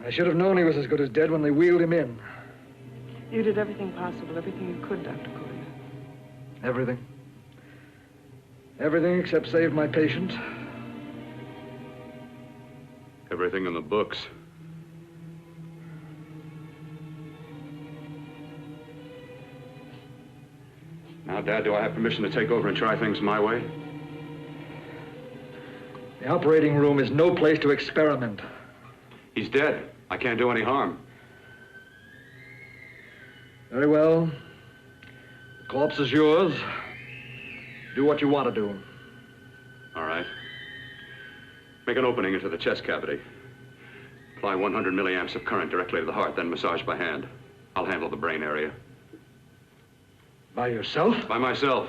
I should have known he was as good as dead when they wheeled him in. You did everything possible, everything you could, Dr. Gordon. Everything. Everything except save my patient. Everything in the books. Now, Dad, do I have permission to take over and try things my way? The operating room is no place to experiment. He's dead. I can't do any harm. Very well. The corpse is yours. Do what you want to do. All right. Make an opening into the chest cavity. Apply 100 milliamps of current directly to the heart, then massage by hand. I'll handle the brain area. By yourself? By myself.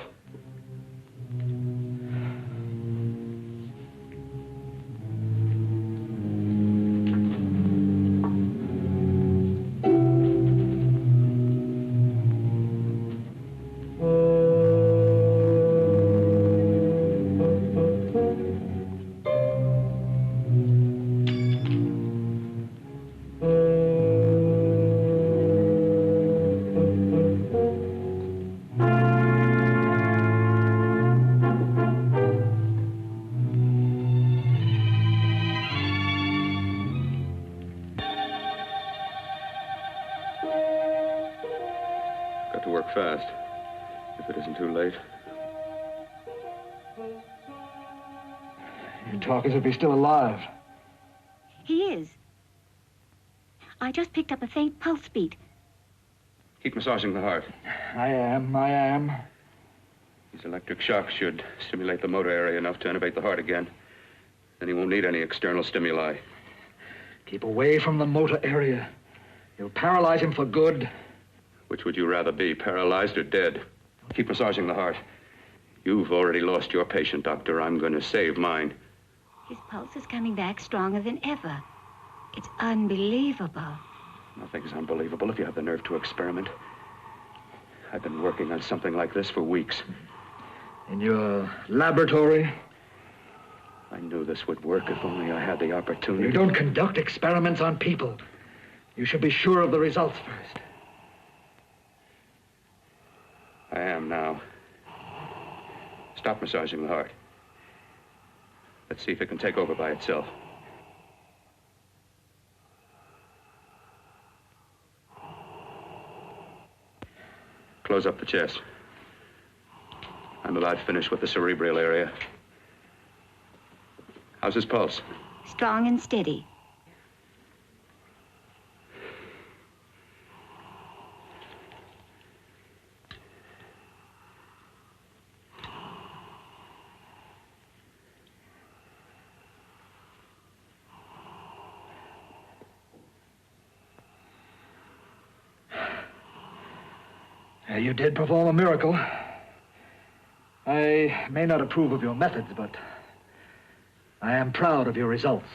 Got to work fast, if it isn't too late. You talk as if he's still alive. He is. I just picked up a faint pulse beat. Keep massaging the heart. I am. These electric shocks should stimulate the motor area enough to innervate the heart again. Then he won't need any external stimuli. Keep away from the motor area. You'll paralyze him for good. Which would you rather be, paralyzed or dead? Keep massaging the heart. You've already lost your patient, Doctor. I'm going to save mine. His pulse is coming back stronger than ever. It's unbelievable. Nothing's unbelievable if you have the nerve to experiment. I've been working on something like this for weeks. In your laboratory? I knew this would work if only I had the opportunity. You don't conduct experiments on people. You should be sure of the results first. I am now. Stop massaging the heart. Let's see if it can take over by itself. Close up the chest. I'm about finished with the cerebral area. How's his pulse? Strong and steady. You did perform a miracle. I may not approve of your methods, but I am proud of your results.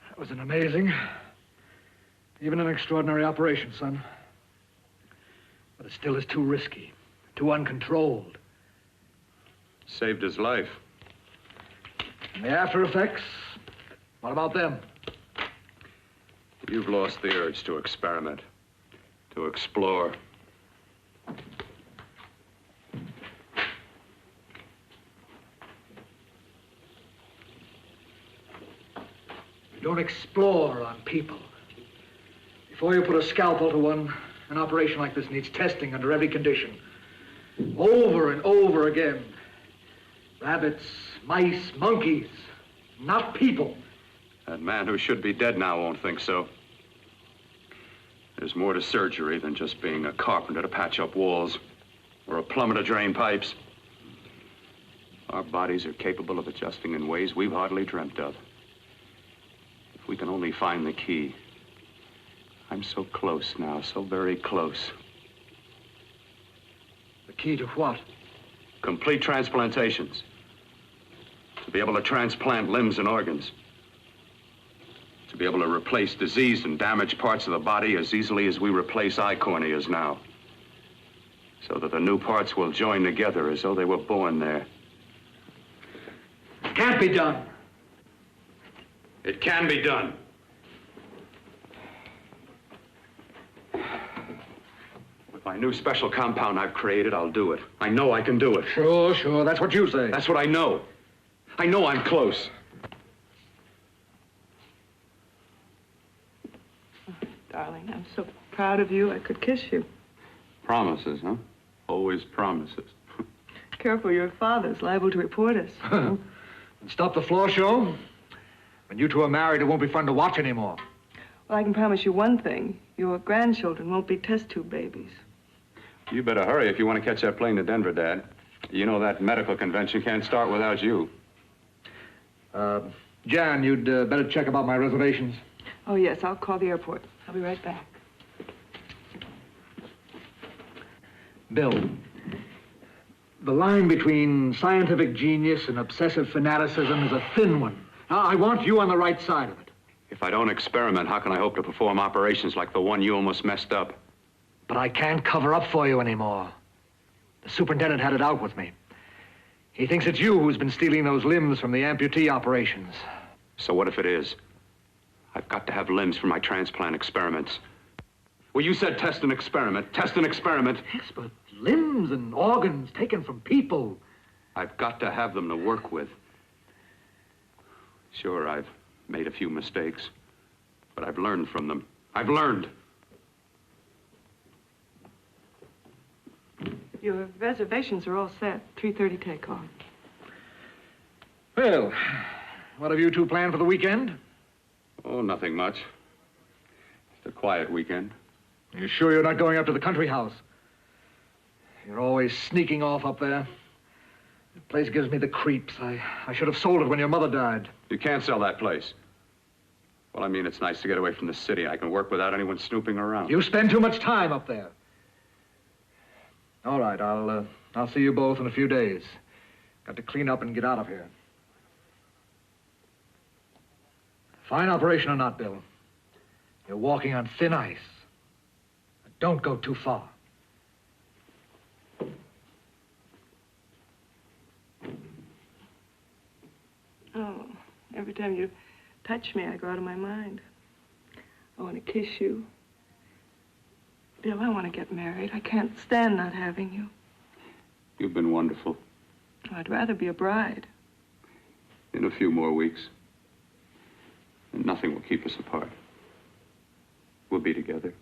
That was an amazing, even an extraordinary operation, son. But it still is too risky, too uncontrolled. Saved his life. And the after effects, what about them? You've lost the urge to experiment, to explore. You don't explore on people. Before you put a scalpel to one, an operation like this needs testing under every condition. Over and over again. Rabbits, mice, monkeys, not people. That man who should be dead now won't think so. There's more to surgery than just being a carpenter to patch up walls or a plumber to drain pipes. Our bodies are capable of adjusting in ways we've hardly dreamt of. If we can only find the key. I'm so close now, so very close. The key to what? Complete transplantations. To be able to transplant limbs and organs. To be able to replace diseased and damaged parts of the body as easily as we replace eye corneas now. So that the new parts will join together as though they were born there. It can't be done. It can be done. With my new special compound I've created, I'll do it. I know I can do it. Sure, sure. That's what you say. That's what I know. I know I'm close. Oh, darling, I'm so proud of you, I could kiss you. Promises, huh? Always promises. Careful, your father's liable to report us. And stop the floor show. When you two are married, it won't be fun to watch anymore. Well, I can promise you one thing. Your grandchildren won't be test tube babies. You better hurry if you want to catch that plane to Denver, Dad. You know that medical convention can't start without you. Jan, you'd better check about my reservations. Oh, yes, I'll call the airport. I'll be right back. Bill, the line between scientific genius and obsessive fanaticism is a thin one. Now, I want you on the right side of it. If I don't experiment, how can I hope to perform operations like the one you almost messed up? But I can't cover up for you anymore. The superintendent had it out with me. He thinks it's you who's been stealing those limbs from the amputee operations. So what if it is? I've got to have limbs for my transplant experiments. Well, you said test and experiment. Test and experiment. Yes, but limbs and organs taken from people. I've got to have them to work with. Sure, I've made a few mistakes, but I've learned from them. I've learned. Your reservations are all set. 3:30 takeoff. Well, what have you two planned for the weekend? Oh, nothing much. Just a quiet weekend. You sure you're not going up to the country house? You're always sneaking off up there. The place gives me the creeps. I should have sold it when your mother died. You can't sell that place. Well, I mean, it's nice to get away from the city. I can work without anyone snooping around. You spend too much time up there. All right, I'll see you both in a few days. Got to clean up and get out of here. Fine operation or not, Bill, you're walking on thin ice. Don't go too far. Oh, every time you touch me, I go out of my mind. I want to kiss you. Bill, I want to get married. I can't stand not having you. You've been wonderful. I'd rather be a bride. In a few more weeks. And nothing will keep us apart. We'll be together.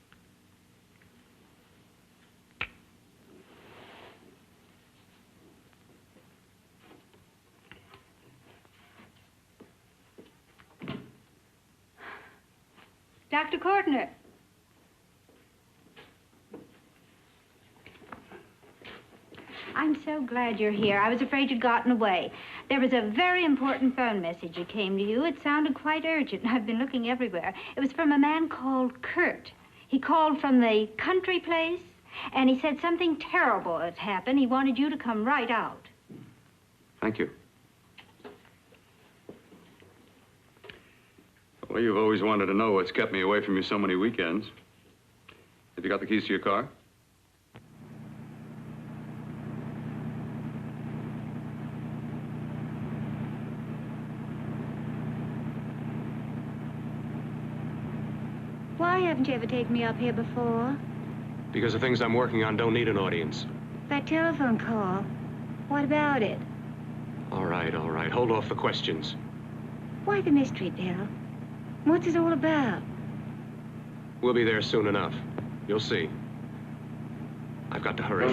Dr. Cordner. I'm so glad you're here. I was afraid you'd gotten away. There was a very important phone message that came to you. It sounded quite urgent. I've been looking everywhere. It was from a man called Kurt. He called from the country place, and he said something terrible has happened. He wanted you to come right out. Thank you. Well, you've always wanted to know what's kept me away from you so many weekends. Have you got the keys to your car? Why haven't you ever taken me up here before? Because the things I'm working on don't need an audience. That telephone call, what about it? All right, all right. Hold off the questions. Why the mystery, Bill? What's it all about? We'll be there soon enough. You'll see. I've got to hurry.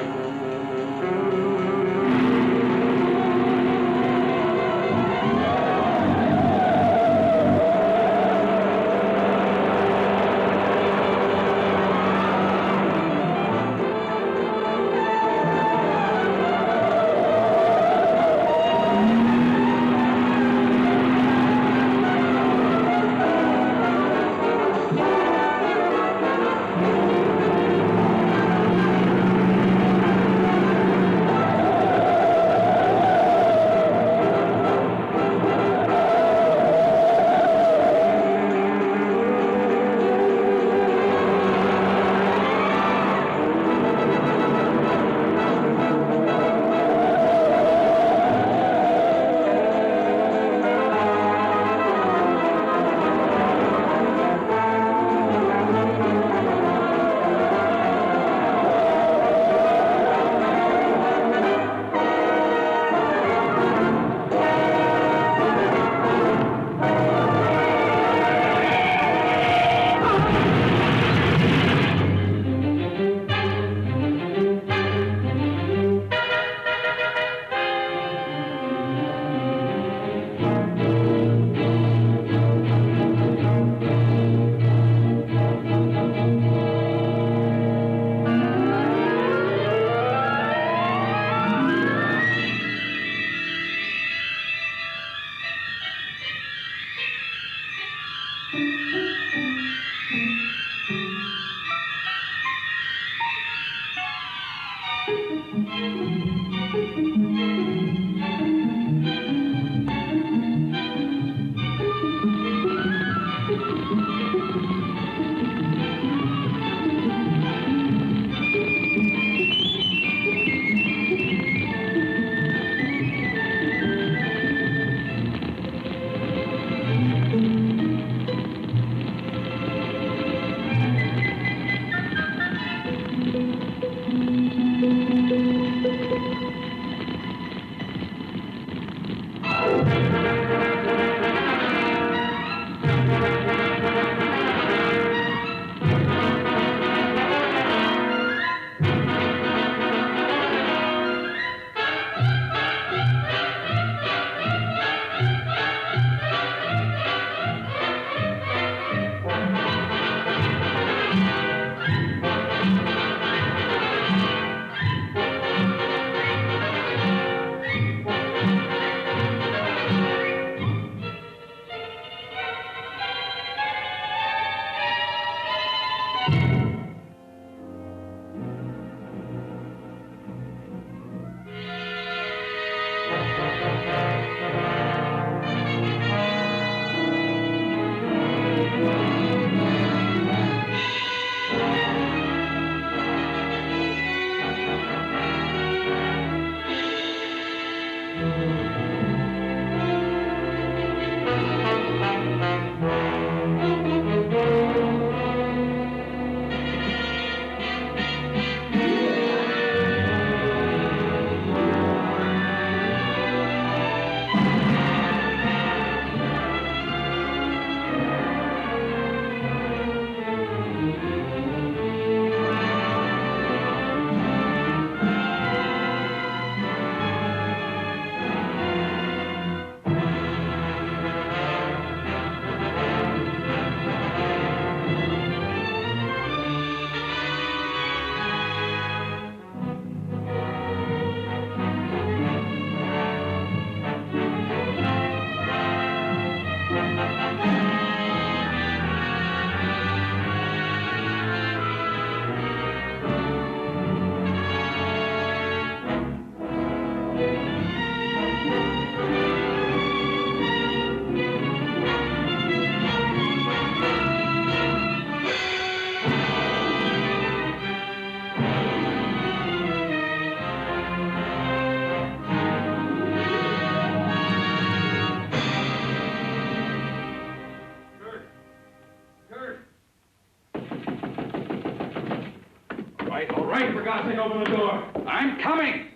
All right, for God's sake, open the door. I'm coming.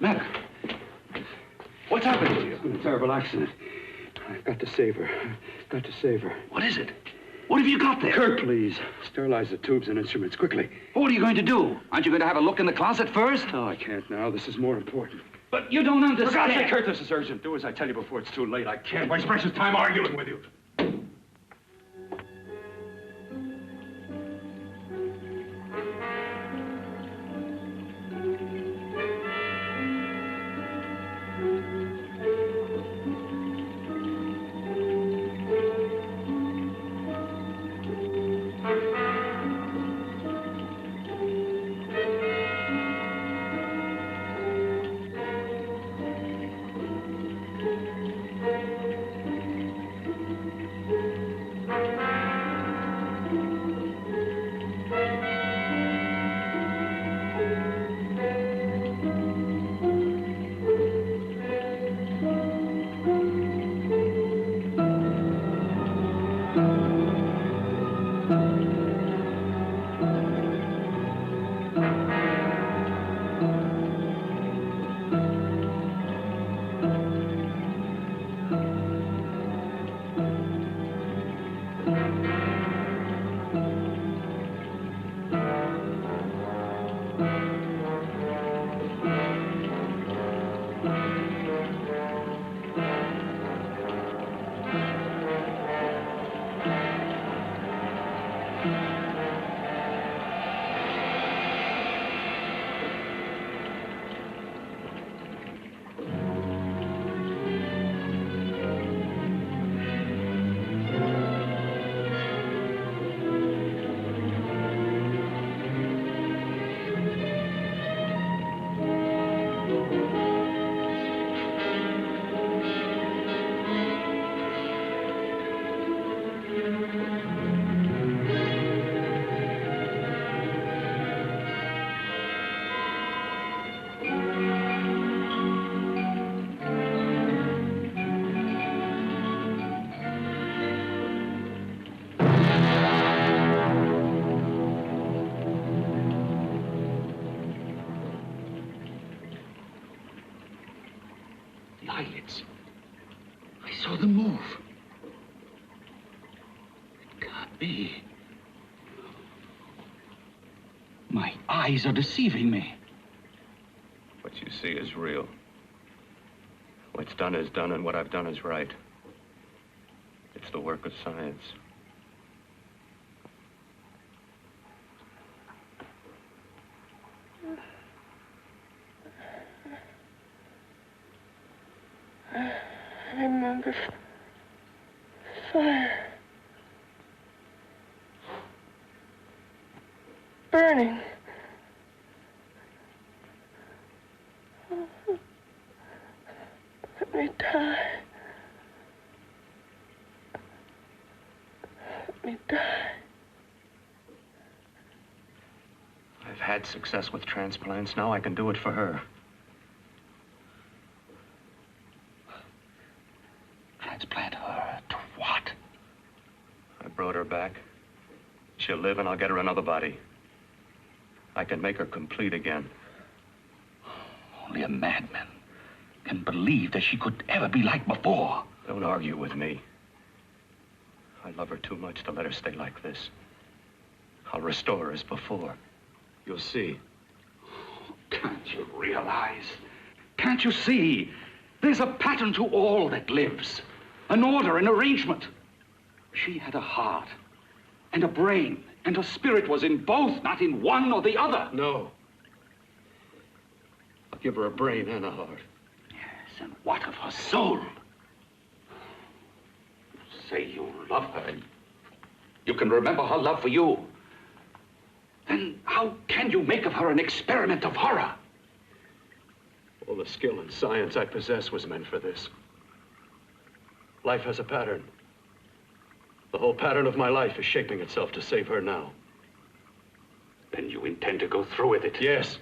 Mac, what's happened to you? It's been a terrible accident. I've got to save her. Got to save her. What is it? What have you got there? Kurt, please. Sterilize the tubes and instruments quickly. What are you going to do? Aren't you going to have a look in the closet first? No, I can't now. This is more important. But you don't understand. For God's sake, Kurt, this is urgent. Do as I tell you before it's too late. I can't waste precious time arguing with you. My eyes are deceiving me. What you see is real. What's done is done, and what I've done is right. It's the work of science. I remember fire. Burning. Let me die. Let me die. I've had success with transplants. Now I can do it for her. Transplant her to what? I brought her back. She'll live, and I'll get her another body. I can make her complete again. Only a madman can believe that she could ever be like before. Don't argue with me. I love her too much to let her stay like this. I'll restore her as before. You'll see. Can't you realize? Can't you see? There's a pattern to all that lives. An order, an arrangement. She had a heart and a brain, and her spirit was in both, not in one or the other. No. I'll give her a brain and a heart. Yes, and what of her soul? You say you love her, and you can remember her love for you. Then how can you make of her an experiment of horror? All the skill and science I possess was meant for this. Life has a pattern. The whole pattern of my life is shaping itself to save her now. Then you intend to go through with it? Yes.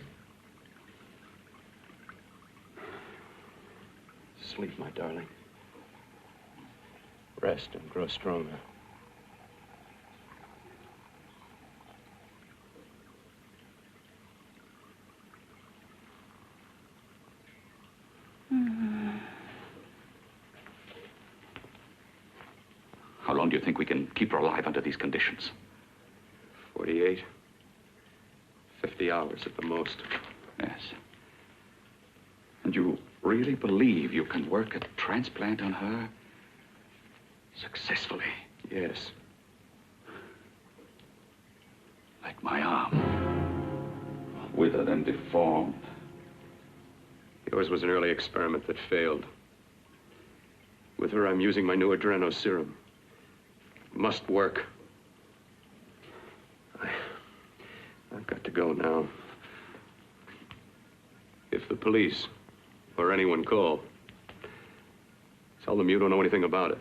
Sleep, my darling. Rest and grow stronger. How long do you think we can keep her alive under these conditions? 48. 50 hours at the most. Yes. And you really believe you can work a transplant on her successfully? Yes. Like my arm. Withered and deformed. Yours was an early experiment that failed. With her, I'm using my new adreno serum. Must work. I've got to go now. If the police or anyone call, tell them you don't know anything about it.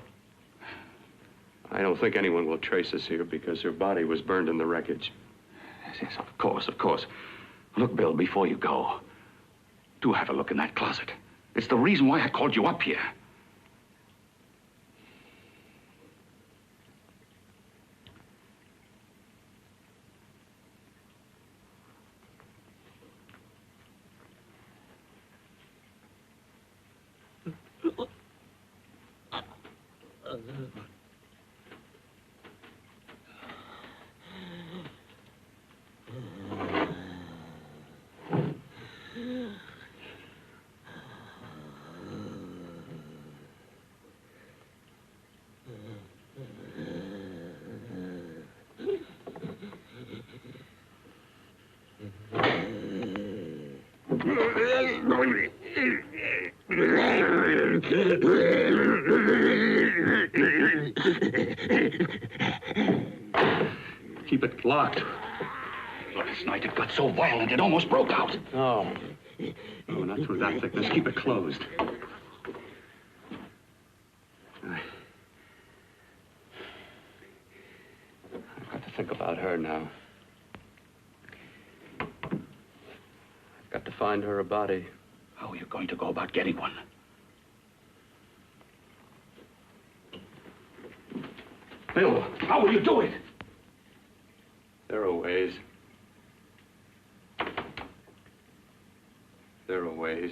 I don't think anyone will trace us here because her body was burned in the wreckage. Yes, of course, of course. Look, Bill, before you go, do have a look in that closet. It's the reason why I called you up here. Keep it locked. Last night it got so violent it almost broke out. No. No, not through that thickness. Keep it closed. I've got to think about her now. I've got to find her a body. How are you going to go about getting one? Bill, how will you do it? There are ways. There are ways.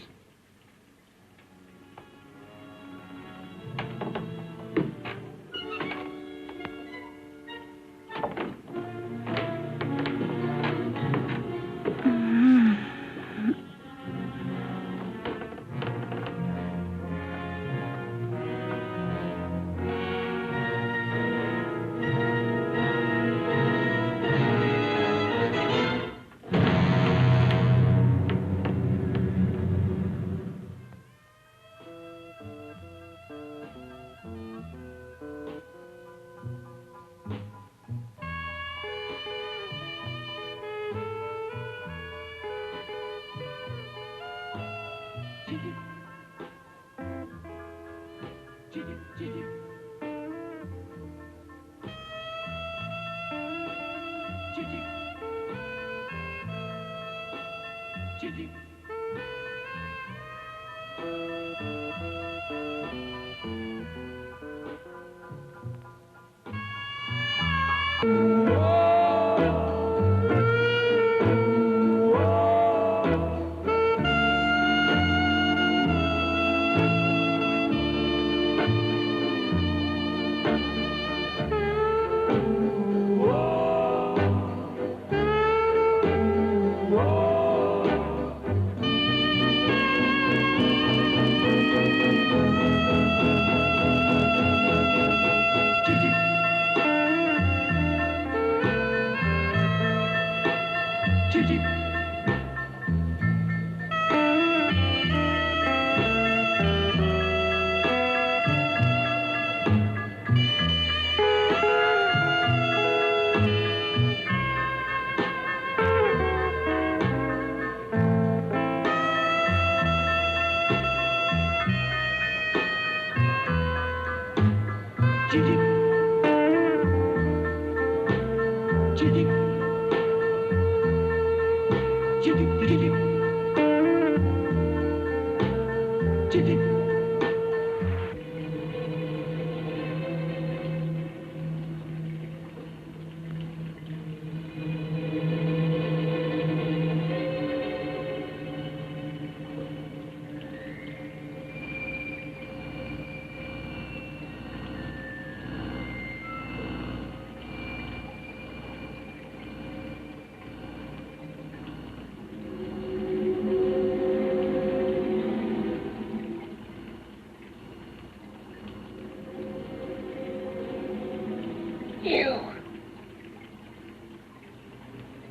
You.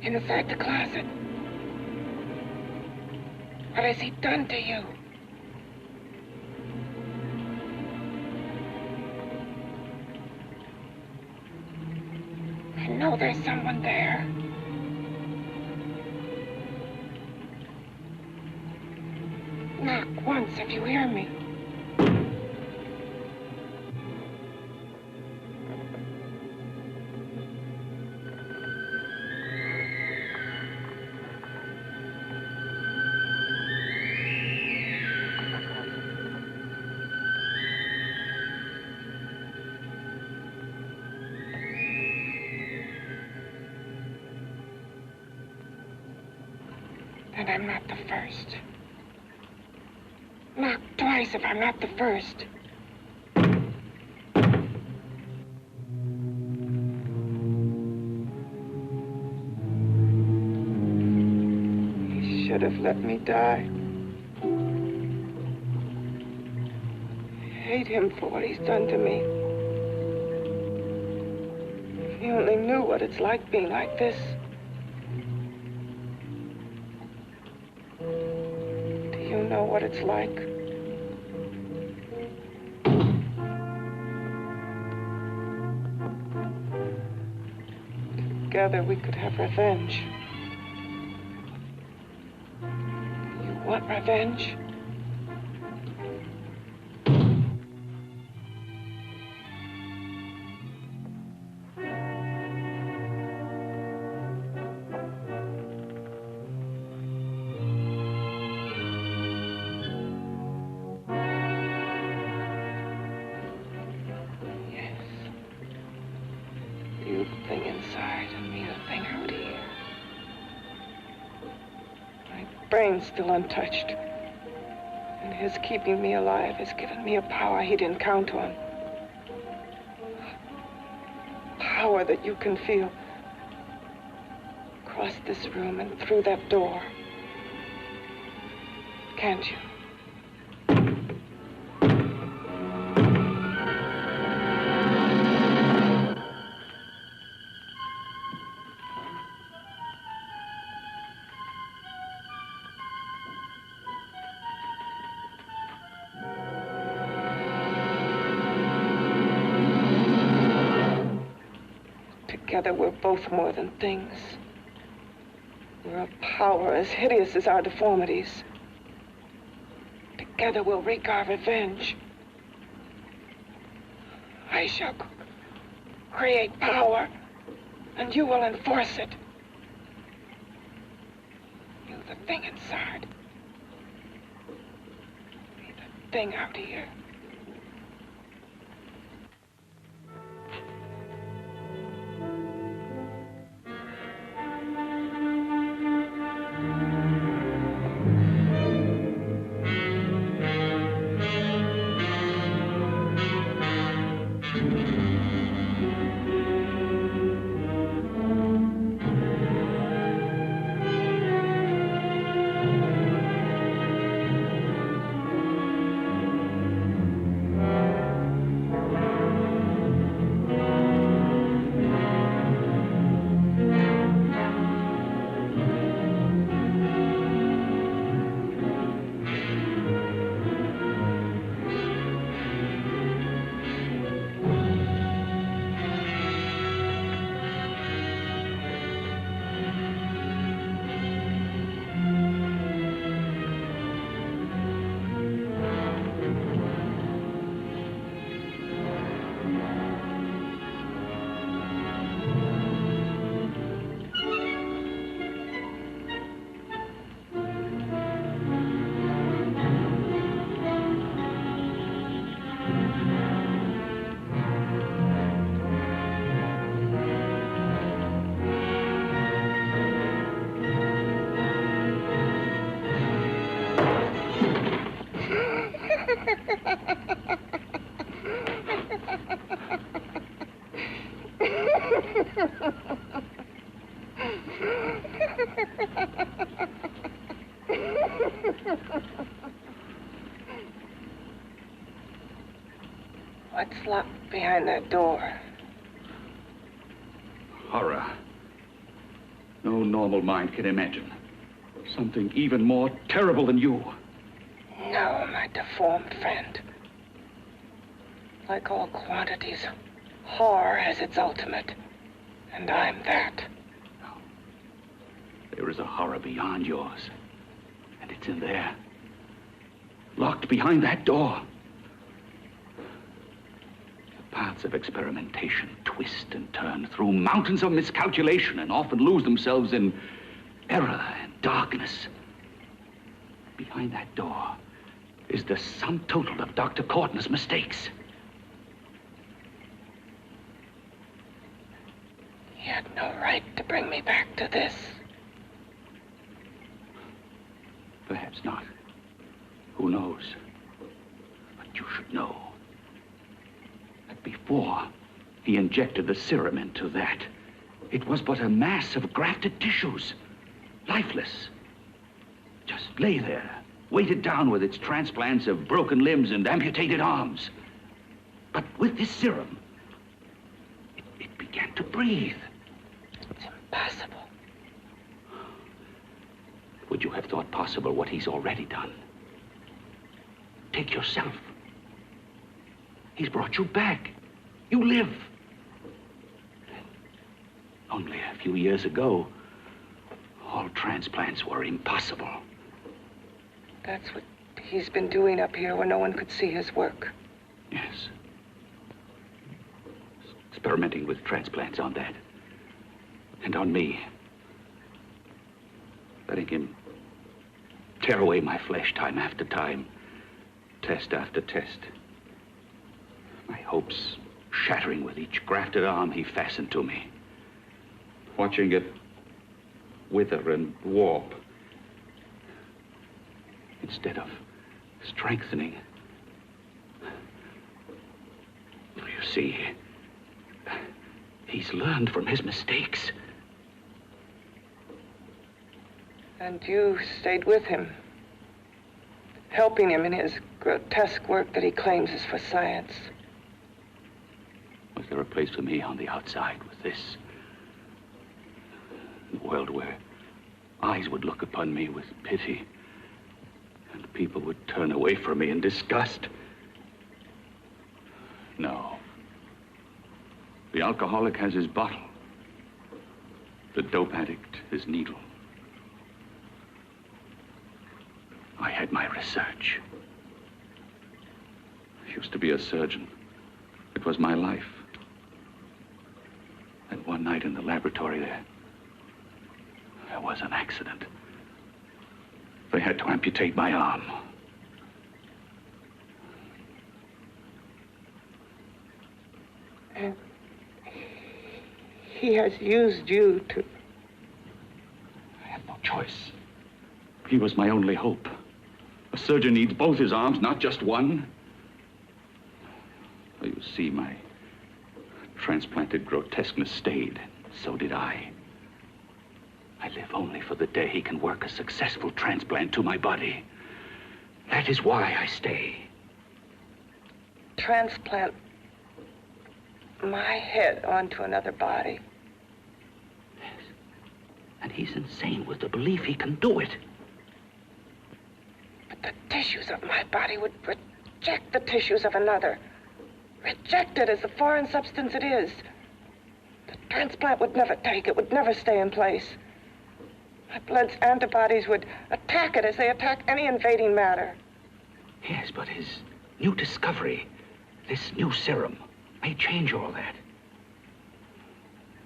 Inside the closet. What has he done to you? I know there's someone there. Knock once if you hear me. And I'm not the first. Knock twice if I'm not the first. He should have let me die. I hate him for what he's done to me. If he only knew what it's like being like this. Know what it's like. Together we could have revenge. You want revenge? Thing inside and me the thing out here. My brain's still untouched. And his keeping me alive has given me a power he didn't count on. Power that you can feel. Across this room and through that door. Can't you? Together, we're both more than things. We're a power as hideous as our deformities. Together, we'll wreak our revenge. I shall create power, and you will enforce it. You the thing inside. Leave the thing out here. What's locked behind that door? Horror. No normal mind can imagine. Something even more terrible than you. No, my deformed friend. Like all quantities, horror has its ultimate. And I'm that. No. There is a horror beyond yours. And it's in there. Locked behind that door. The paths of experimentation twist and turn through mountains of miscalculation and often lose themselves in error and darkness. Behind that door is the sum total of Dr. Corton's mistakes. He had no right to bring me back to this. Perhaps not. Who knows? But you should know that before he injected the serum into that, it was but a mass of grafted tissues, lifeless. Just lay there, weighted down with its transplants of broken limbs and amputated arms. But with this serum, it began to breathe. It's impossible. Would you have thought possible what he's already done? Take yourself. He's brought you back. You live. Only a few years ago, all transplants were impossible. That's what he's been doing up here where no one could see his work. Yes. Experimenting with transplants on that. And on me. Letting him tear away my flesh time after time. Test after test. My hopes shattering with each grafted arm he fastened to me. Watching it wither and warp. Instead of strengthening. You see, he's learned from his mistakes. And you stayed with him, helping him in his grotesque work that he claims is for science. Was there a place for me on the outside with this? A world where eyes would look upon me with pity and people would turn away from me in disgust? No. The alcoholic has his bottle. The dope addict his needle. I had my research. I used to be a surgeon. It was my life. And one night in the laboratory there was an accident. they had to amputate my arm. And he has used you to... I had no choice. He was my only hope. A surgeon needs both his arms, not just one. Well, you see, my transplanted grotesqueness stayed. So did I. I live only for the day he can work a successful transplant to my body. That is why I stay. Transplant my head onto another body. Yes. And he's insane with the belief he can do it. But the tissues of my body would reject the tissues of another. Reject it as the foreign substance it is. The transplant would never take it, would never stay in place. My blood's antibodies would attack it as they attack any invading matter. Yes, but his new discovery, this new serum, may change all that.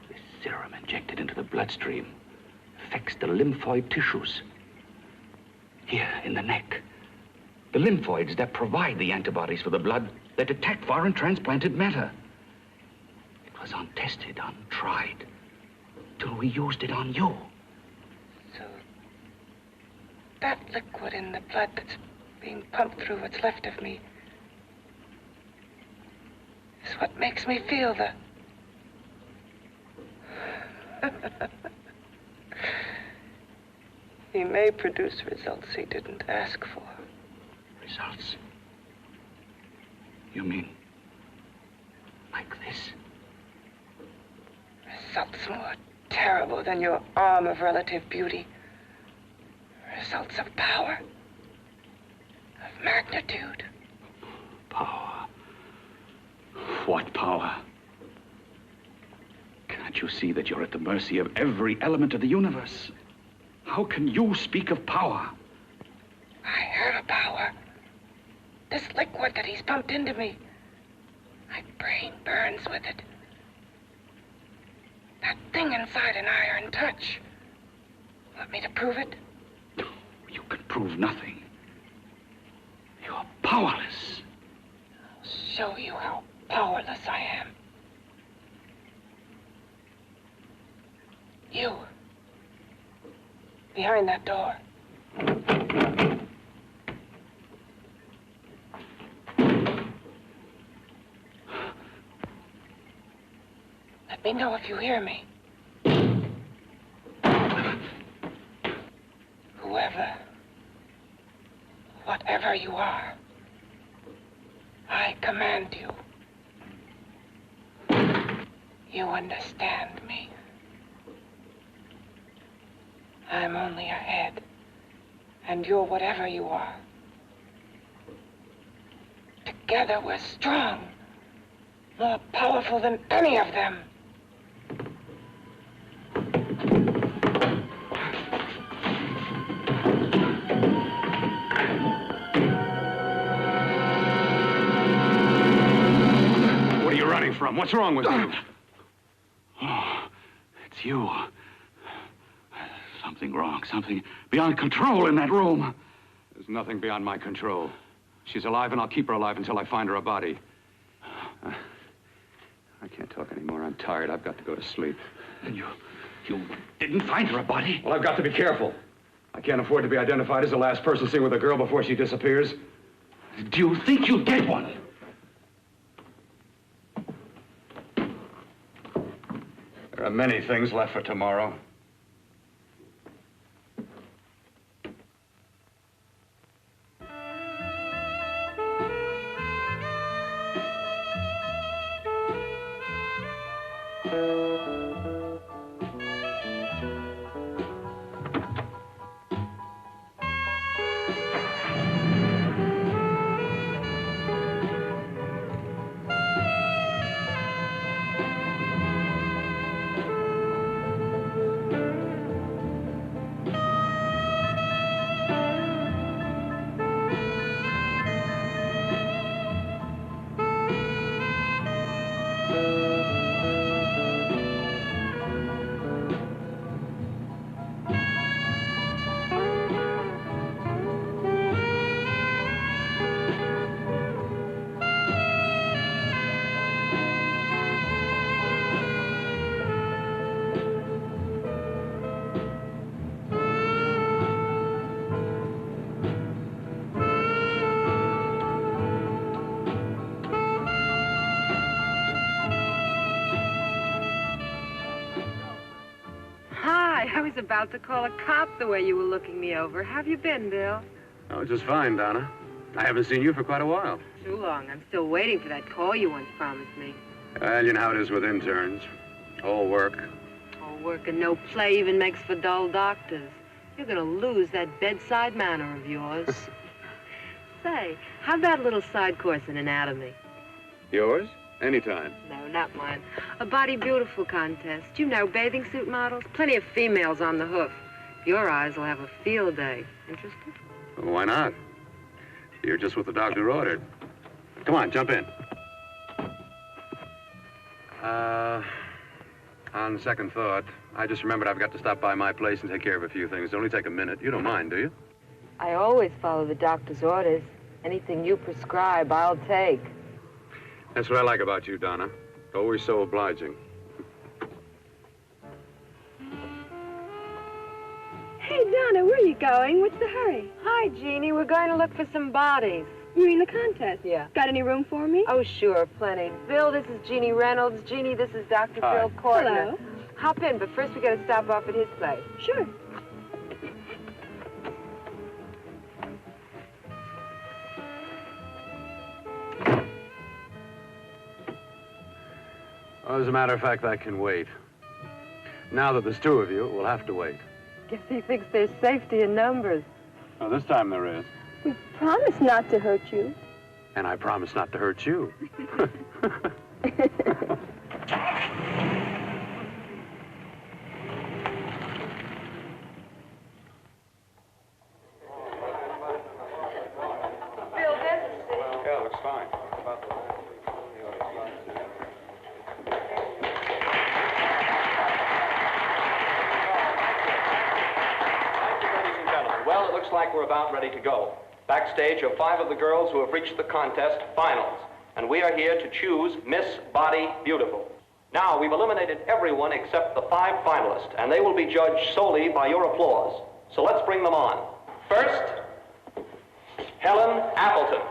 This serum injected into the bloodstream affects the lymphoid tissues. Here, in the neck. The lymphoids that provide the antibodies for the blood that attack foreign transplanted matter. It was untested, untried, till we used it on you. So, that liquid in the blood that's being pumped through what's left of me is what makes me feel the... He may produce results he didn't ask for. Results? You mean like this? Results more terrible than your arm of relative beauty. Results of power. Of magnitude. Power. What power? Can't you see that you're at the mercy of every element of the universe? How can you speak of power? I have power. This liquid that he's pumped into me. My brain burns with it. That thing inside an iron touch. Want me to prove it? You can prove nothing. You're powerless. I'll show you how powerless I am. You. Behind that door. Let me know if you hear me. Whoever, whatever you are, I command you. You understand me. I'm only a head, and you're whatever you are. Together we're strong, more powerful than any of them. What are you running from? What's wrong with you? Oh, it's you. Something wrong, something beyond control in that room. There's nothing beyond my control. She's alive, and I'll keep her alive until I find her a body. I can't talk anymore. I'm tired. I've got to go to sleep. And you didn't find her a body? Well, I've got to be careful. I can't afford to be identified as the last person seen with a girl before she disappears. Do you think you'll get one? There are many things left for tomorrow. about to call a cop the way you were looking me over. How have you been, Bill? Oh, just fine, Donna. I haven't seen you for quite a while. Too long. I'm still waiting for that call you once promised me. Well, you know how it is with interns. All work. All work and no play even makes for dull doctors. You're gonna lose that bedside manner of yours. Say, how'd that little side course in anatomy? Yours? Anytime. No, not mine. A Body Beautiful contest. You know, bathing suit models. Plenty of females on the hoof. Your eyes will have a field day. Interested? Well, why not? You're just what the doctor ordered. Come on, jump in. On second thought, I just remembered I've got to stop by my place and take care of a few things. It'll only take a minute. You don't mind, do you? I always follow the doctor's orders. Anything you prescribe, I'll take. That's what I like about you, Donna. Always so obliging. Hey, Donna, where are you going? What's the hurry? Hi, Jeannie. We're going to look for some bodies. You mean the contest? Yeah. Got any room for me? Oh, sure, plenty. Bill, this is Jeannie Reynolds. Jeannie, this is Dr. Hi. Phil Courtner. Hello. Hop in, but first we got to stop off at his place. Sure. Well, as a matter of fact, I can wait. Now that there's two of you, we'll have to wait. Guess he thinks there's safety in numbers. Oh, this time there is. We promised not to hurt you. And I promise not to hurt you. Bill, this is Yeah, looks fine. Well, it looks like we're about ready to go. Backstage are 5 of the girls who have reached the contest finals, and we are here to choose Miss Body Beautiful. Now, we've eliminated everyone except the 5 finalists, and they will be judged solely by your applause. So let's bring them on. First, Helen Appleton.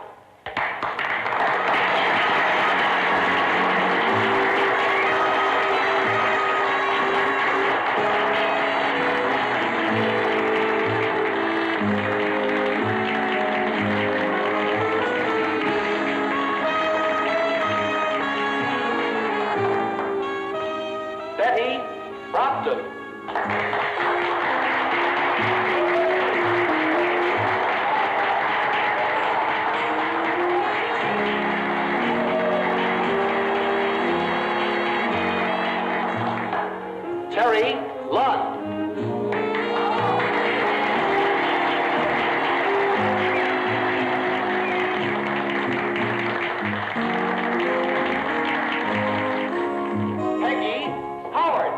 Betty Brockton. Terry Lund. Peggy Howard.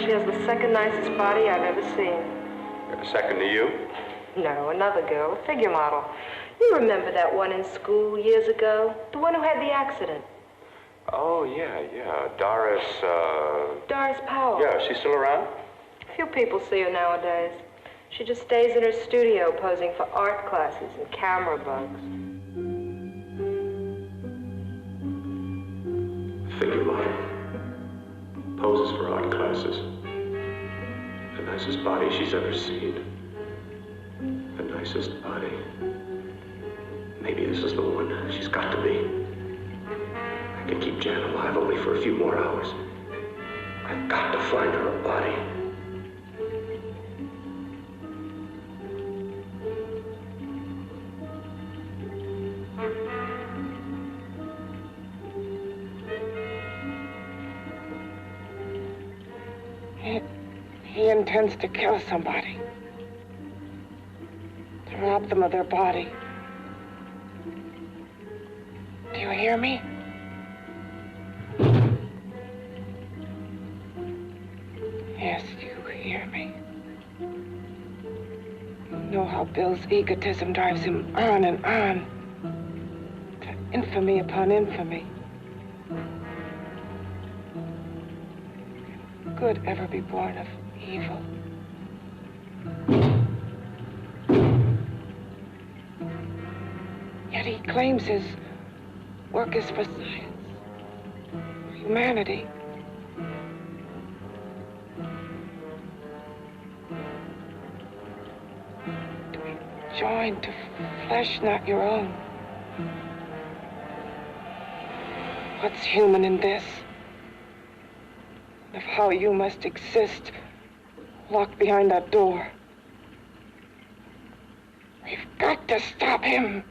She has the second nicest body I've ever seen. Second to you? No, another girl, a figure model. You remember that one in school years ago? The one who had the accident. Oh, yeah. Doris, Doris Powell. Yeah, she's still around? Few people see her nowadays. She just stays in her studio posing for art classes and camera bugs. Figure model. Poses for art classes. The nicest body she's ever seen. The nicest body. Maybe this is the one. She's got to be. I can keep Jan alive only for a few more hours. I've got to find her a body. He intends to kill somebody. To rob them of their body. Do you hear me? Yes, you hear me. You know how Bill's egotism drives him on and on. To infamy upon infamy. Good ever be born of evil? he claims his work is for science, for humanity. To be joined to flesh not your own. What's human in this? Of how you must exist, locked behind that door. We've got to stop him.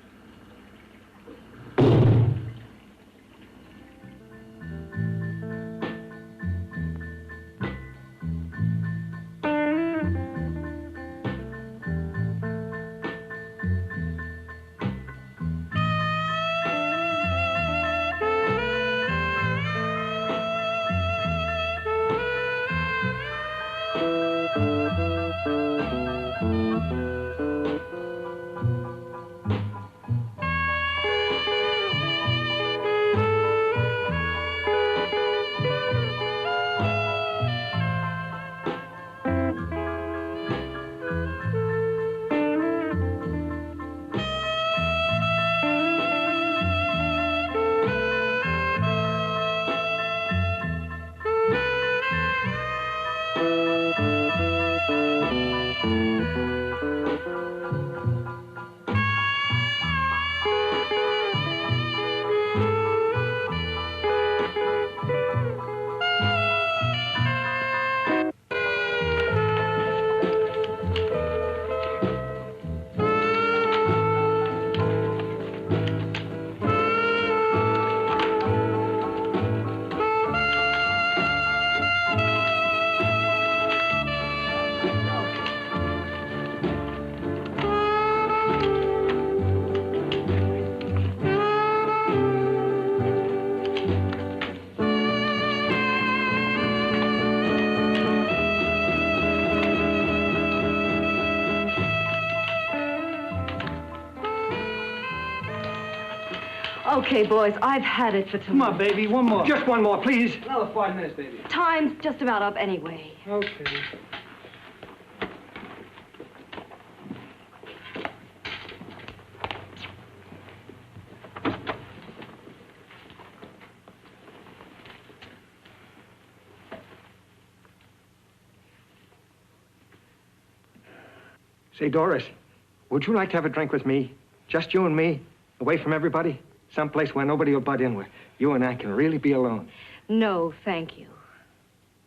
Okay, boys, I've had it for tonight. Come on, baby, one more. Just one more, please. Another 5 minutes, baby. Time's just about up anyway. Okay. Say, Doris, would you like to have a drink with me? Just you and me, away from everybody? Someplace where nobody will butt in, where you and I can really be alone. No, thank you.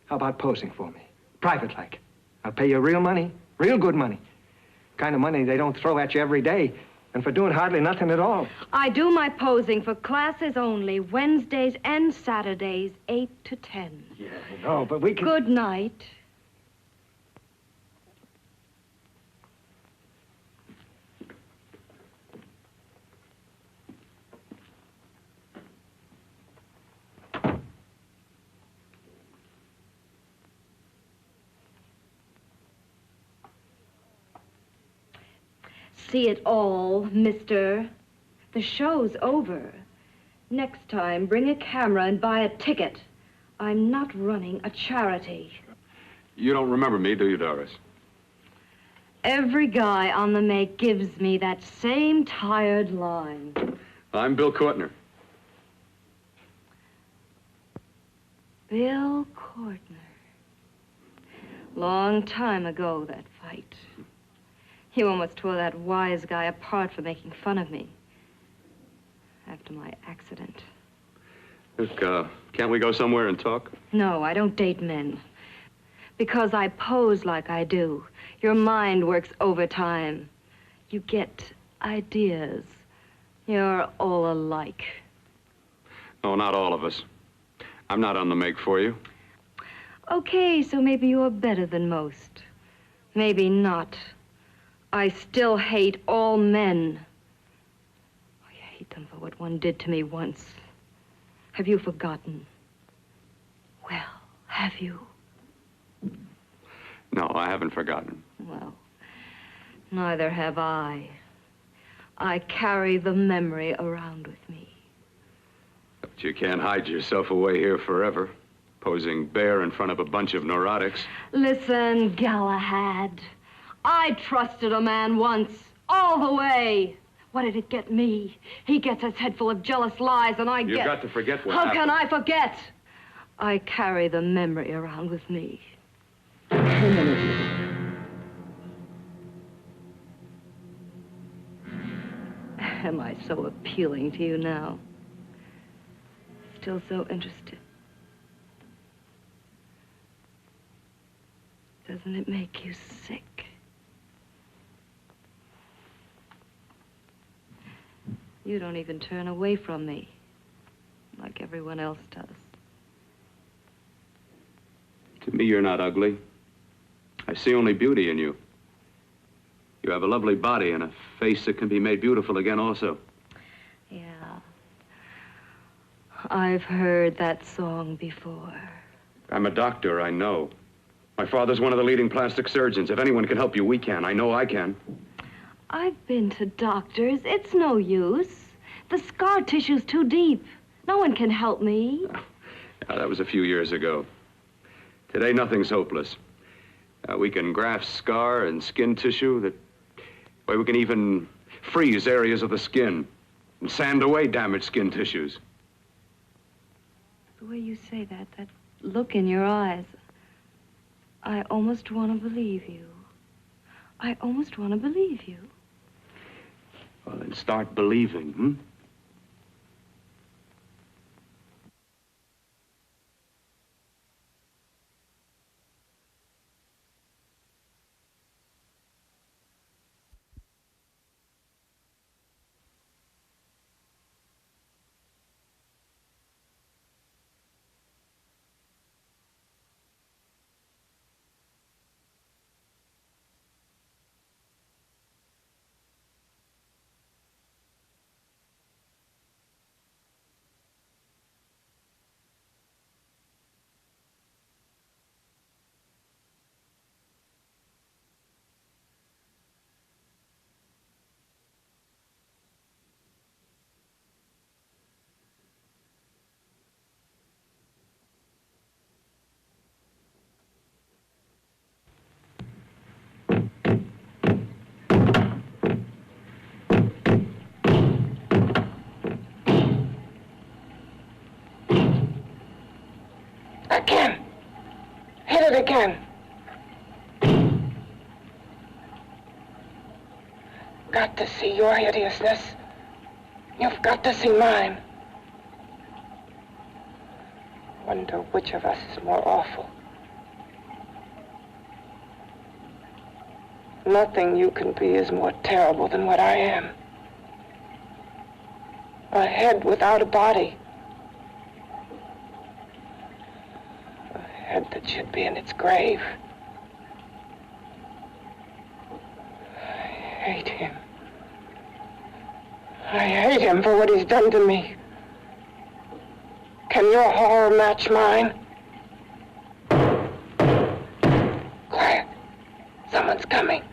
How about posing for me? Private like. I'll pay you real money, real good money. Kind of money they don't throw at you every day, and for doing hardly nothing at all. I do my posing for classes only, Wednesdays and Saturdays, 8 to 10. Yeah, I know, but we can... Good night. See it all, mister. The show's over. Next time, bring a camera and buy a ticket. I'm not running a charity. You don't remember me, do you, Doris? Every guy on the make gives me that same tired line. I'm Bill Courtner. Bill Courtner. Long time ago, that fight. You almost tore that wise guy apart for making fun of me. After my accident. Look, can't we go somewhere and talk? No, I don't date men. Because I pose like I do. Your mind works overtime. You get ideas. You're all alike. No, not all of us. I'm not on the make for you. Okay, so maybe you're better than most. Maybe not. I still hate all men. I hate them for what one did to me once. Have you forgotten? Well, have you? No, I haven't forgotten. Well, neither have I. I carry the memory around with me. But you can't hide yourself away here forever, posing bare in front of a bunch of neurotics. Listen, Galahad. I trusted a man once, all the way. What did it get me? He gets his head full of jealous lies, and I get... You've got to forget what How happened. can I forget? I carry the memory around with me. Am I so appealing to you now? Still so interested? Doesn't it make you sick? You don't even turn away from me, like everyone else does. To me, you're not ugly. I see only beauty in you. You have a lovely body and a face that can be made beautiful again also. Yeah. I've heard that song before. I'm a doctor, I know. My father's one of the leading plastic surgeons. If anyone can help you, we can. I know I can. I've been to doctors. It's no use. The scar tissue's too deep. No one can help me. Now, that was a few years ago. Today, nothing's hopeless. We can graft scar and skin tissue that... Well, we can even freeze areas of the skin and sand away damaged skin tissues. The way you say that look in your eyes, I almost want to believe you. I almost want to believe you. Well, then start believing, hmm? Again. Hit it again. Got to see your hideousness. You've got to see mine. Wonder which of us is more awful. Nothing you can be is more terrible than what I am. A head without a body. A head that should be in its grave. I hate him. I hate him for what he's done to me. Can your horror match mine? Quiet. Someone's coming.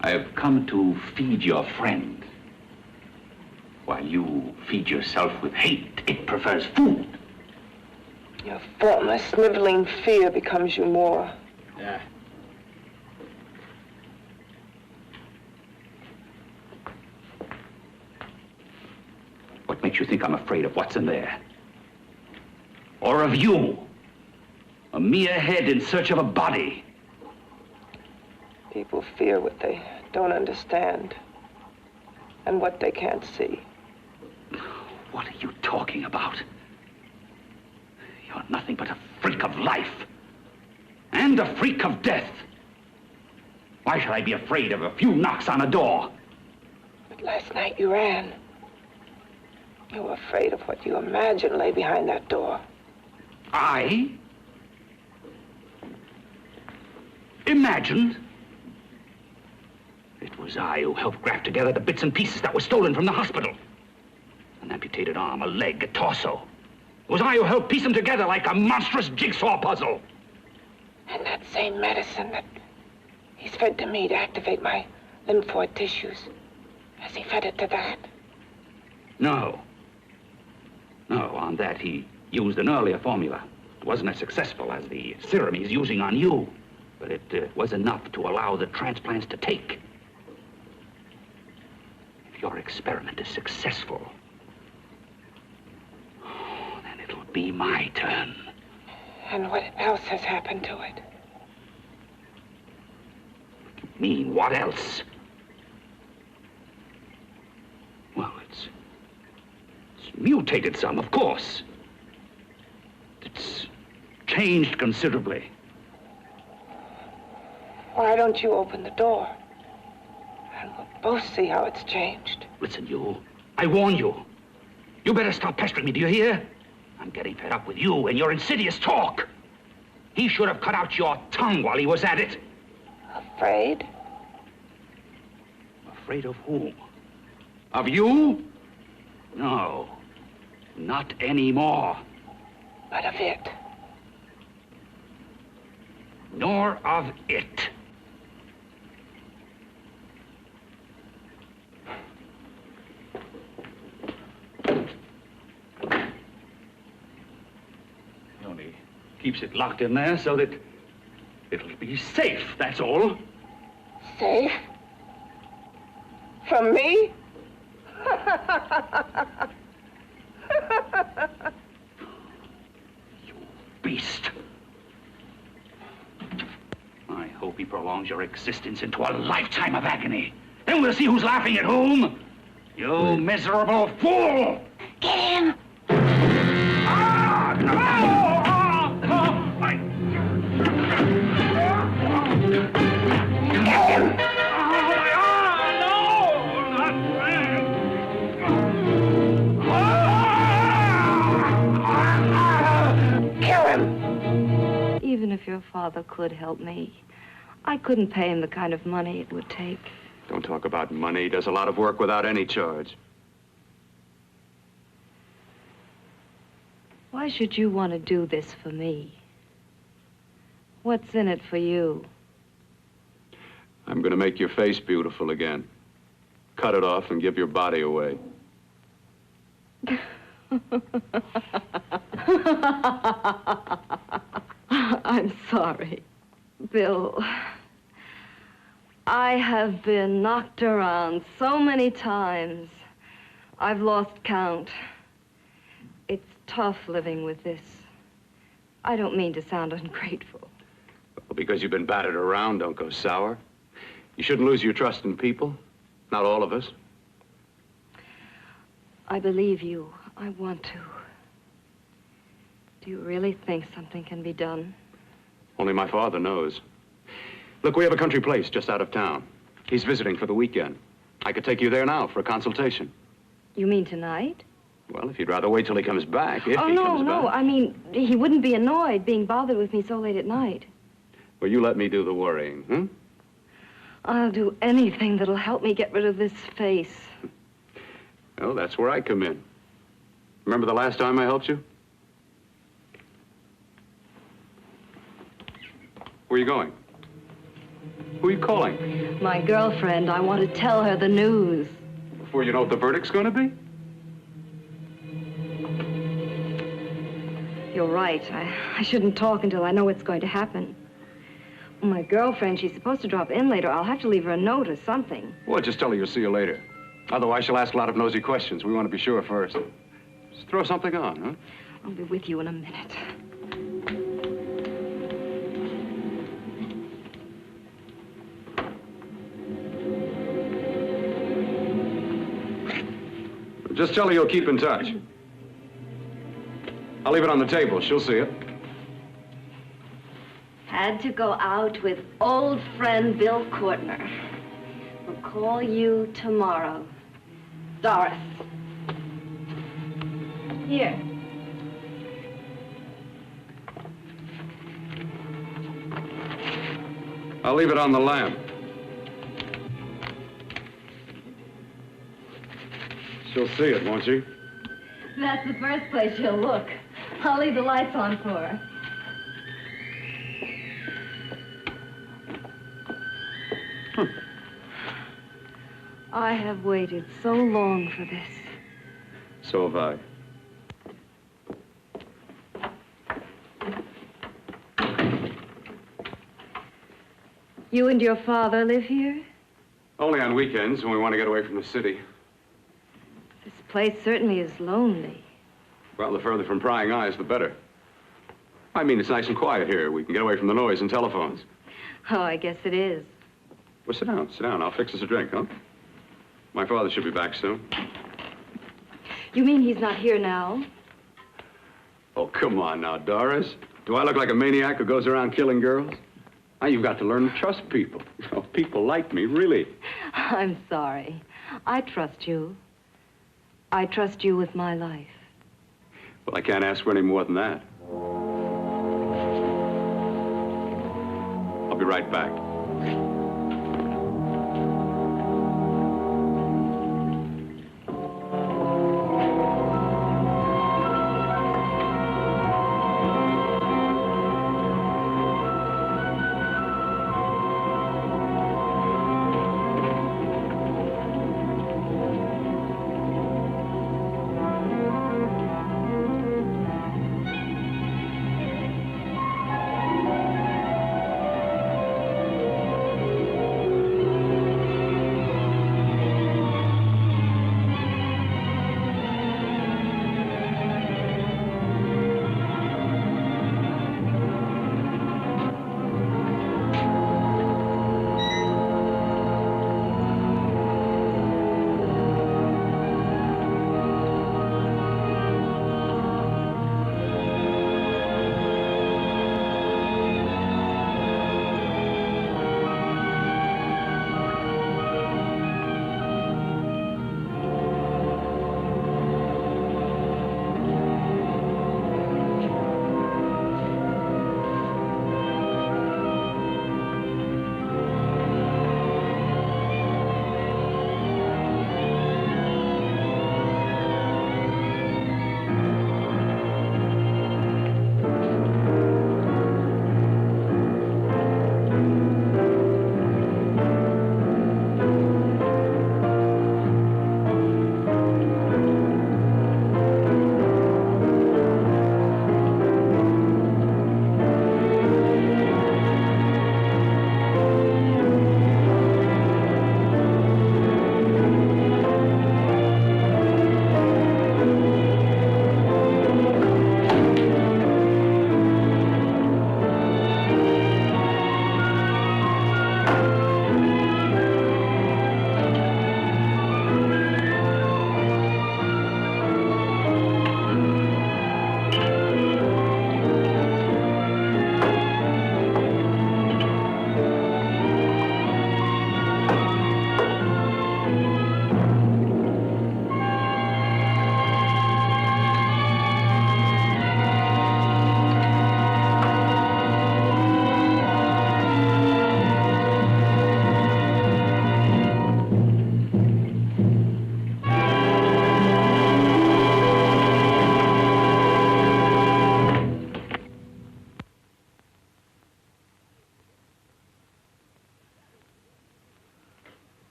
I have come to feed your friend. While you feed yourself with hate, it prefers food. Your formless, sniveling fear becomes you more. Yeah. What makes you think I'm afraid of what's in there? Or of you? A mere head in search of a body. People fear what they don't understand and what they can't see. What are you talking about? You're nothing but a freak of life and a freak of death. Why should I be afraid of a few knocks on a door? But last night you ran. You were afraid of what you imagined lay behind that door. I? Imagined? It was I who helped graft together the bits and pieces that were stolen from the hospital. An amputated arm, a leg, a torso. It was I who helped piece them together like a monstrous jigsaw puzzle. And that same medicine He's fed to me to activate my lymphoid tissues. Has he fed it to that? No. No, on that he used an earlier formula. It wasn't as successful as the serum he's using on you, but it was enough to allow the transplants to take. If your experiment is successful, then it'll be my turn. And what else has happened to it? You mean, what else? Well, it's mutated some, of course. It's changed considerably. Why don't you open the door? And we'll both see how it's changed. Listen, you. I warn you. You better stop pestering me, do you hear? I'm getting fed up with you and your insidious talk. He should have cut out your tongue while he was at it. Afraid? Afraid of whom? Of you? No. Not anymore. But of it. Nor of it. He only keeps it locked in there so that it'll be safe, that's all. Safe? From me? You beast. I hope he prolongs your existence into a lifetime of agony. Then we'll see who's laughing at whom. You miserable fool! Get him! Get him! Even if your father could help me, I couldn't pay him the kind of money it would take. Don't talk about money. He does a lot of work without any charge. Why should you want to do this for me? What's in it for you? I'm going to make your face beautiful again. Cut it off and give your body away. I'm sorry, Bill. I have been knocked around so many times. I've lost count. It's tough living with this. I don't mean to sound ungrateful. Well, because you've been battered around, don't go sour. You shouldn't lose your trust in people. Not all of us. I believe you. I want to. Do you really think something can be done? Only my father knows. Look, we have a country place just out of town. He's visiting for the weekend. I could take you there now for a consultation. You mean tonight? Well, if you'd rather wait till he comes back, if he comes back. No. I mean, he wouldn't be annoyed being bothered with me so late at night. Well, you let me do the worrying, hmm? I'll do anything that'll help me get rid of this face. Well, that's where I come in. Remember the last time I helped you? Where are you going? Who are you calling? My girlfriend. I want to tell her the news. Before you know what the verdict's going to be? You're right. I shouldn't talk until I know what's going to happen. My girlfriend, she's supposed to drop in later. I'll have to leave her a note or something. Well, just tell her you'll see you later. Otherwise, she'll ask a lot of nosy questions. We want to be sure first. Just throw something on, huh? I'll be with you in a minute. Just tell her you'll keep in touch. I'll leave it on the table. She'll see it. Had to go out with old friend Bill Courtner. We'll call you tomorrow. Doris. Here. I'll leave it on the lamp. She'll see it, won't she? That's the first place she'll look. I'll leave the lights on for her. I have waited so long for this. So have I. You and your father live here? Only on weekends when we want to get away from the city. This place certainly is lonely. Well, the further from prying eyes, the better. I mean, it's nice and quiet here. We can get away from the noise and telephones. Oh, I guess it is. Well, sit down, sit down. I'll fix us a drink, huh? My father should be back soon. You mean he's not here now? Oh, come on now, Doris. Do I look like a maniac who goes around killing girls? Now, you've got to learn to trust people. You know, people like me, really. I'm sorry. I trust you. I trust you with my life. Well, I can't ask for any more than that. I'll be right back.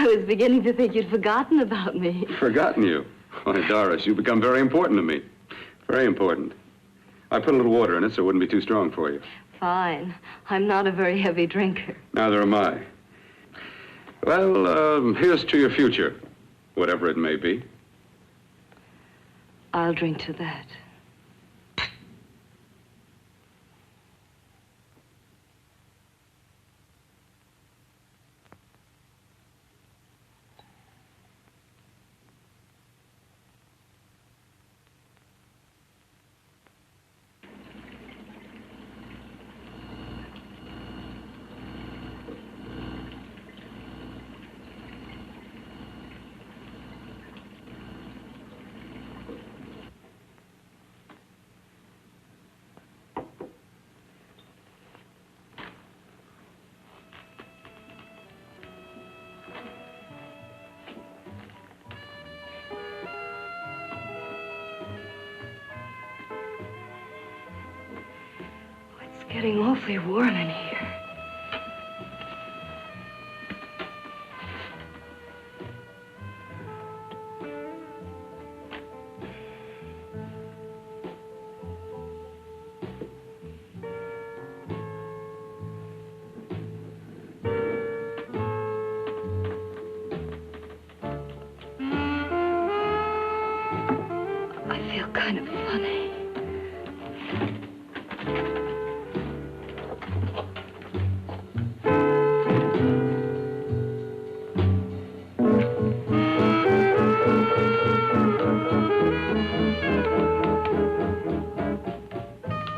I was beginning to think you'd forgotten about me. Forgotten you? Why, Doris, you've become very important to me. Very important. I put a little water in it so it wouldn't be too strong for you. Fine. I'm not a very heavy drinker. Neither am I. Well, here's to your future, whatever it may be. I'll drink to that. It's getting awfully warm in here.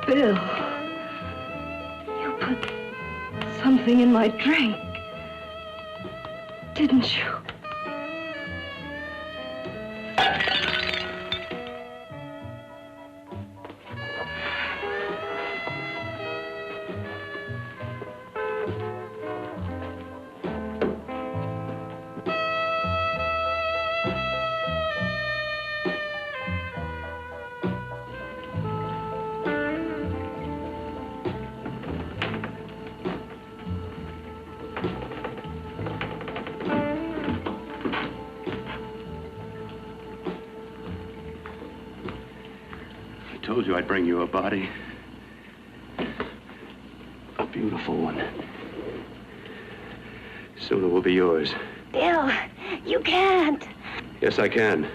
Bill, you put something in my drink, didn't you? I told you I'd bring you a body. A beautiful one. Soon it will be yours. Bill, you can't. Yes, I can.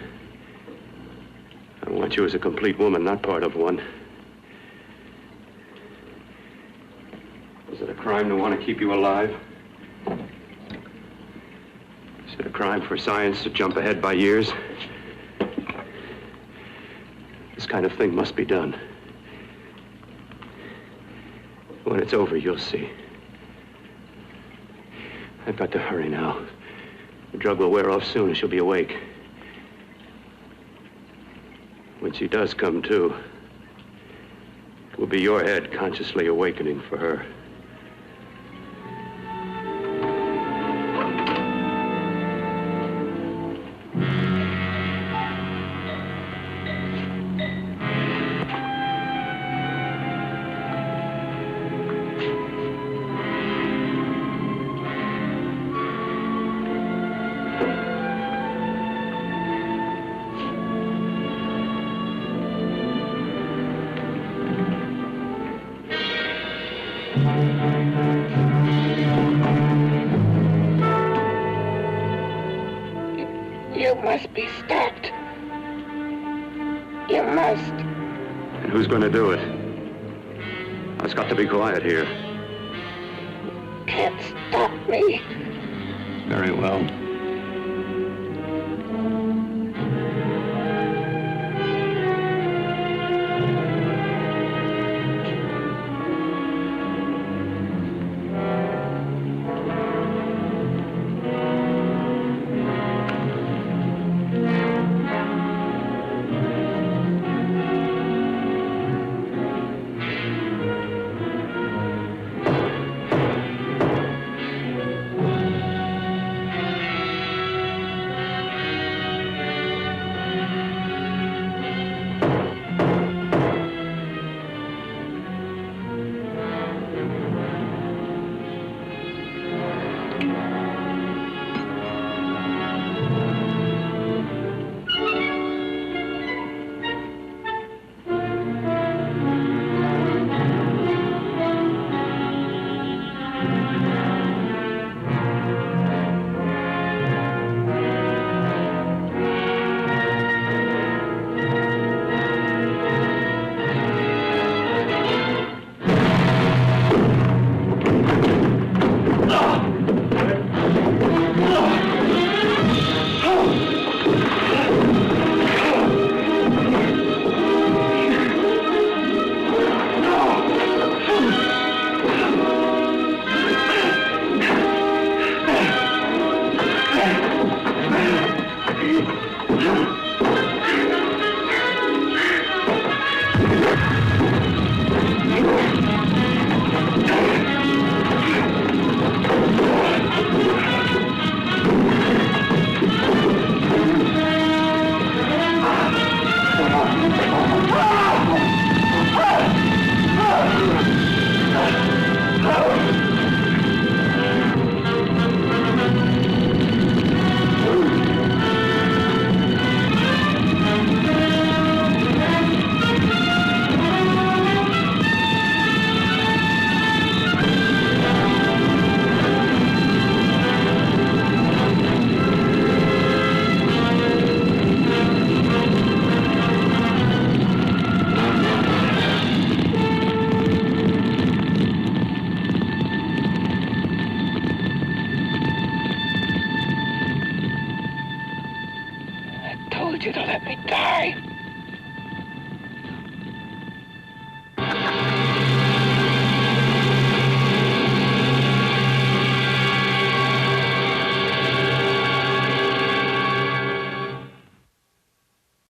I want you as a complete woman, not part of one. Is it a crime to want to keep you alive? Is it a crime for science to jump ahead by years? This kind of thing must be done. When it's over, you'll see. I've got to hurry now. The drug will wear off soon and she'll be awake. When she does come to, it will be your head consciously awakening for her. You must be stopped. You must. And who's going to do it? It's got to be quiet here. Can't stop me. Very well.